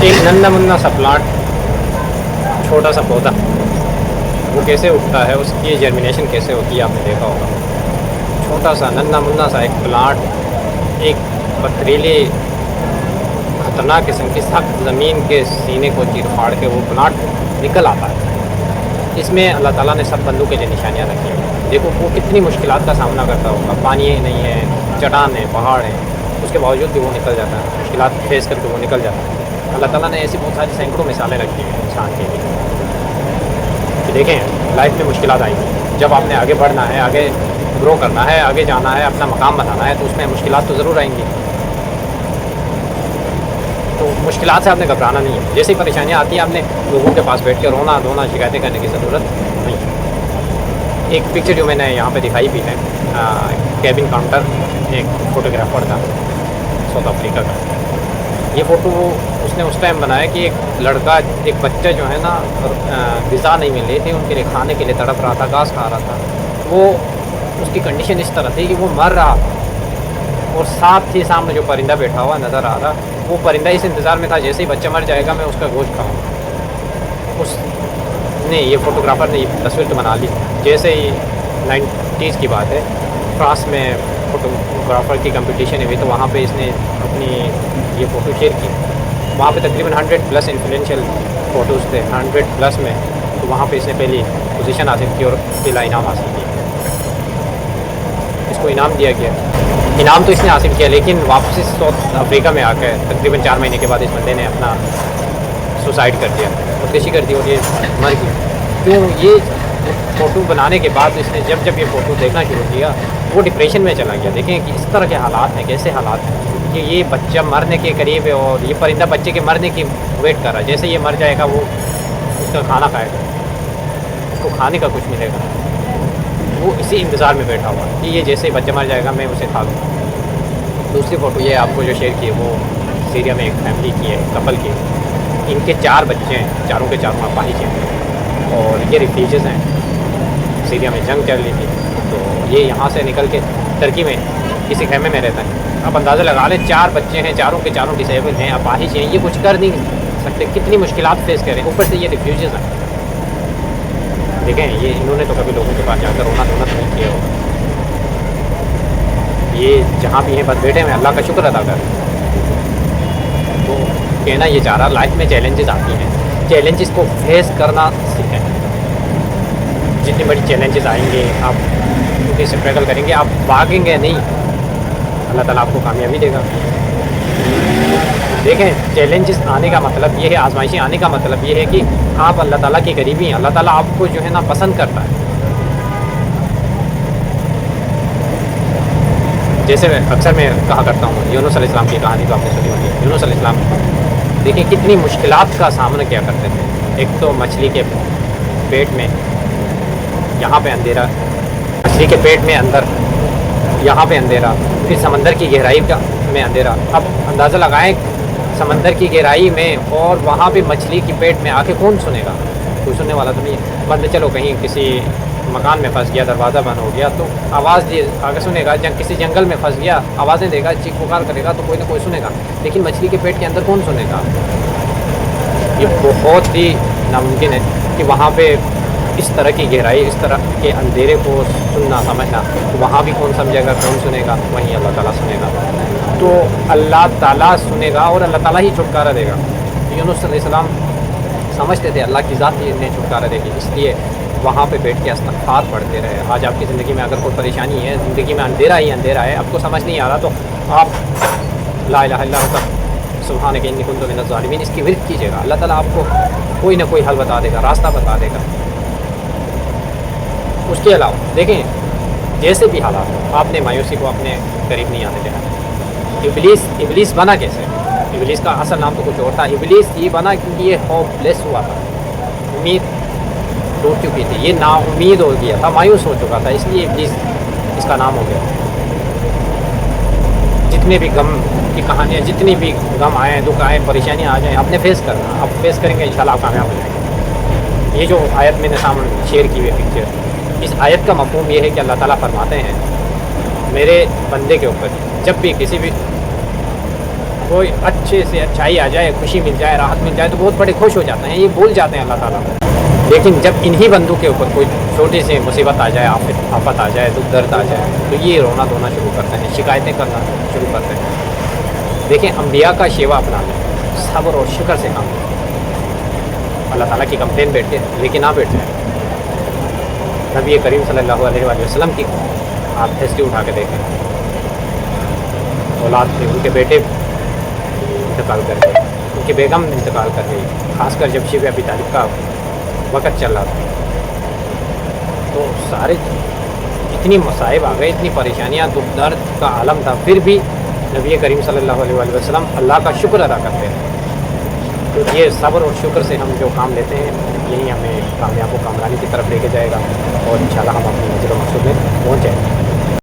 एक नन्ना मुन्ना सा प्लांट, छोटा सा पौधा, वो कैसे उगता है, उसकी जर्मिनेशन कैसे होती है आपने देखा होगा। छोटा सा नन्ना मुन्ना सा एक प्लांट एक पथरीली खतरनाक किस्म की सख्त ज़मीन के सीने को चीर फाड़ के वो प्लांट निकल आता है। इसमें अल्लाह ताला ने सब बंदों के लिए निशानियाँ रखी हैं। देखो वो कितनी मुश्किलात का सामना करता होगा, पानी नहीं है, चट्टान है, पहाड़ है, उसके बावजूद भी वो निकल जाता है, मुश्किलात फेस करके वो निकल जाता है। अल्लाह ताला ने ऐसी बहुत सारी सैकड़ों मिसालें रखी हैं इंसान के लिए कि देखें लाइफ में मुश्किलात आएंगी, जब आपने आगे बढ़ना है, आगे ग्रो करना है, आगे जाना है, अपना मकाम बनाना है, तो उसमें मुश्किलात तो ज़रूर आएंगी। तो मुश्किलात से आपने घबराना नहीं है। जैसे ही परेशानियाँ आती हैं आपने लोगों के पास बैठ के रोना धोना शिकायतें करने की ज़रूरत नहीं है। एक पिक्चर जो मैंने यहाँ पे दिखाई भी है, कैबिन काउंटर, एक फ़ोटोग्राफ़र था साउथ अफ्रीका का। ये फ़ोटो उसने उस टाइम बनाया कि एक लड़का, एक बच्चा जो है ना, ग़िज़ा नहीं मिल रही थी उनके लिए, खाने के लिए तड़प रहा था, घास खा रहा था। वो उसकी कंडीशन इस तरह थी कि वो मर रहा, और साथ ही सामने जो परिंदा बैठा हुआ नज़र आ रहा, वो परिंदा इस इंतज़ार में था जैसे ही बच्चा मर जाएगा मैं उसका गोश्त खाऊँगा। उसने, ये फ़ोटोग्राफ़र ने ये तस्वीर तो बना ली। जैसे ही 90s की बात है, फ्रांस में फ़ोटोग्राफ़र की कंपटीशन हुई, तो वहाँ पे इसने अपनी ये फ़ोटो शेयर की। वहाँ पे तकरीबन 100+ इन्फ्लुएंशियल फ़ोटोज़ थे, 100+ में, तो वहाँ पे इसने पहली पोजीशन हासिल की और पहला इनाम हासिल किया। इसको इनाम दिया गया, इनाम तो इसने हासिल किया, लेकिन वापसी साउथ अफ्रीका में आकर तकरीबन 4 महीने के बाद इस बंदे ने अपना सुसाइड कर दिया, खुदकुशी कर दी और ये मर गया। तो ये फ़ोटो बनाने के बाद इसने जब ये फ़ोटो देखना शुरू किया, वो डिप्रेशन में चला गया। देखें कि इस तरह के हालात हैं, कैसे हालात हैं कि ये बच्चा मरने के करीब है और ये परिंदा बच्चे के मरने की वेट कर रहा है। जैसे ये मर जाएगा वो उसका खाना खाएगा, उसको खाने का कुछ मिलेगा, वो इसी इंतज़ार में बैठा हुआ कि ये जैसे ही बच्चा मर जाएगा मैं उसे खा लूँ। दूसरी फ़ोटो ये आपको जो शेयर की है वो सीरिया में एक फैमिली की है, कपल की। इनके 4 बच्चे हैं, चारों के चारों अपाहिज हैं और ये रिफ्यूजीज़ हैं। सीरिया में जंग चल रही थी, तो ये यहाँ से निकल के टर्की में किसी खेमे में रहता है। आप अंदाज़ा लगा लें, 4 बच्चे हैं, चारों के चारों डिसेबल हैं, अपाहिज हैं, ये कुछ कर नहीं सकते, कितनी मुश्किलात फेस करें। ऊपर से ये रिफ्यूजीज़ हैं। देखें ये इन्होंने तो कभी लोगों के पास जाकर रोना धोना तो नहीं किया होगा। ये जहाँ भी हैं बस बैठे हुए अल्लाह का शुक्र अदा कर। तो कहना ये चाह रहा, लाइफ में चैलेंजेस आती हैं, चैलेंजेस को फेस करना सीखें। जितनी बड़ी चैलेंजेस आएंगे आप उनकी स्ट्रगल करेंगे, आप भागेंगे नहीं, अल्लाह ताला आपको कामयाबी देगा। देखें चैलेंजेस आने का मतलब ये है, आजमाइशें आने का मतलब ये है कि आप अल्लाह ताला के करीबी हैं। अल्लाह ताला आपको जो है ना पसंद करता है। जैसे अक्सर मैं कहा करता हूँ, यूनुस अलैहिस्सलाम की कहानी तो आपने सुनी होगी। यूनुस अलैहिस्सलाम देखिए कितनी मुश्किलात का सामना किया करते थे। एक तो मछली के पेट में, यहाँ पे अंधेरा, मछली के पेट में अंदर, यहाँ पे अंधेरा, फिर समंदर की गहराई में अंधेरा। अब अंदाज़ा लगाएं समंदर की गहराई में और वहाँ पे मछली की पेट में आके कौन सुनेगा? कोई सुनने वाला तो नहीं है। बंद चलो कहीं किसी मकान में फंस गया, दरवाज़ा बंद हो गया तो आवाज़ दे आगे सुनेगा। किसी जंगल में फंस गया, आवाज़ें देगा, चीख पुकार करेगा तो कोई ना कोई सुनेगा। लेकिन मछली के पेट के अंदर कौन सुनेगा? ये बहुत ही नामुमकिन है कि वहाँ पे इस तरह की गहराई, इस तरह के अंधेरे को सुनना समझना, तो वहाँ भी कौन समझेगा, कौन सुनेगा? वहीं अल्लाह ताला सुनेगा। तो अल्लाह ताला सुनेगा और अल्लाह ताला ही छुटकारा देगा। यूनुस अलैहिस्सलाम समझते थे अल्लाह की ज़ात ही इन्हें छुटकारा देगी, इसलिए वहाँ पे बैठ के इस्तिग़फ़ार पढ़ते रहे। आज आपकी ज़िंदगी में अगर कोई परेशानी है, ज़िंदगी में अंधेरा ही अंधेरा है, आपको समझ नहीं आ रहा, तो आप ला इलाहा इल्लल्लाह सुब्हानक इन्नी कुन्तु मिनज़ ज़ालिमीन इसकी विर्द कीजिएगा। अल्लाह ताला आपको कोई ना कोई हल बता देगा, रास्ता बता देगा। उसके अलावा देखें जैसे भी हालात हो, आपने मायूसी को अपने करीब नहीं आने देना। इब्लीस बना कैसे? इब्लीस का असल नाम तो कुछ और था। इब्लीस ये बना क्योंकि ये होपलेस हुआ था, उम्मीद टूट चुकी थी, ये नाउम्मीद हो गया था, मायूस हो चुका था, इसलिए इब्लीस इसका नाम हो गया। जितने भी गम की कहानियाँ, जितनी भी गम आए, दुख आए, परेशानियाँ आ जाएँ, आपने फेस करना, आप फेस करेंगे इंशाल्लाह आप कामयाब हो जाएंगे। ये जो आयत मैंने सामने शेयर की हुई पिक्चर, इस आयत का मफ़हूम ये है कि अल्लाह ताला फरमाते हैं मेरे बंदे के ऊपर जब भी किसी भी कोई अच्छे से अच्छाई आ जाए, खुशी मिल जाए, राहत मिल जाए तो बहुत बड़े खुश हो जाते हैं, ये भूल जाते हैं अल्लाह ताला को। लेकिन जब इन्हीं बंदों के ऊपर कोई छोटी सी मुसीबत आ जाए, आफत आ जाए, दुख दर्द आ जाए, तो ये रोना धोना शुरू करते हैं, शिकायतें करना शुरू करते हैं। देखें, अम्बिया का शेवा अपना लें, सब्र और शुक्र से काम लें। अल्लाह ताला की कंप्लेन बैठे लेकिन ना बैठ जाए। नबी करीम सल्लल्लाहु अलैहि वसल्लम की आप हिस्ट्री उठा के देखें, औलाद थे, उनके बेटे इंतकाल कर गए, उनकी बेगम इंतकाल कर गई, खासकर जब शिव अबी तालिब का वक़्त चल रहा था। तो सारे इतनी मसाइब आ गए, इतनी परेशानियाँ, दुख दर्द का आलम था, फिर भी नबी करीम सल्लल्लाहु अलैहि वसल्लम अल्लाह का शुक्र अदा करते हैं। तो ये सब्र और शुक्र से हम जो काम लेते हैं, यही हमें कामयाब व कामरानी की तरफ लेके जाएगा और इंशाल्लाह हम अपनी मंज़िल व मक़सूद में पहुँच जाएंगे।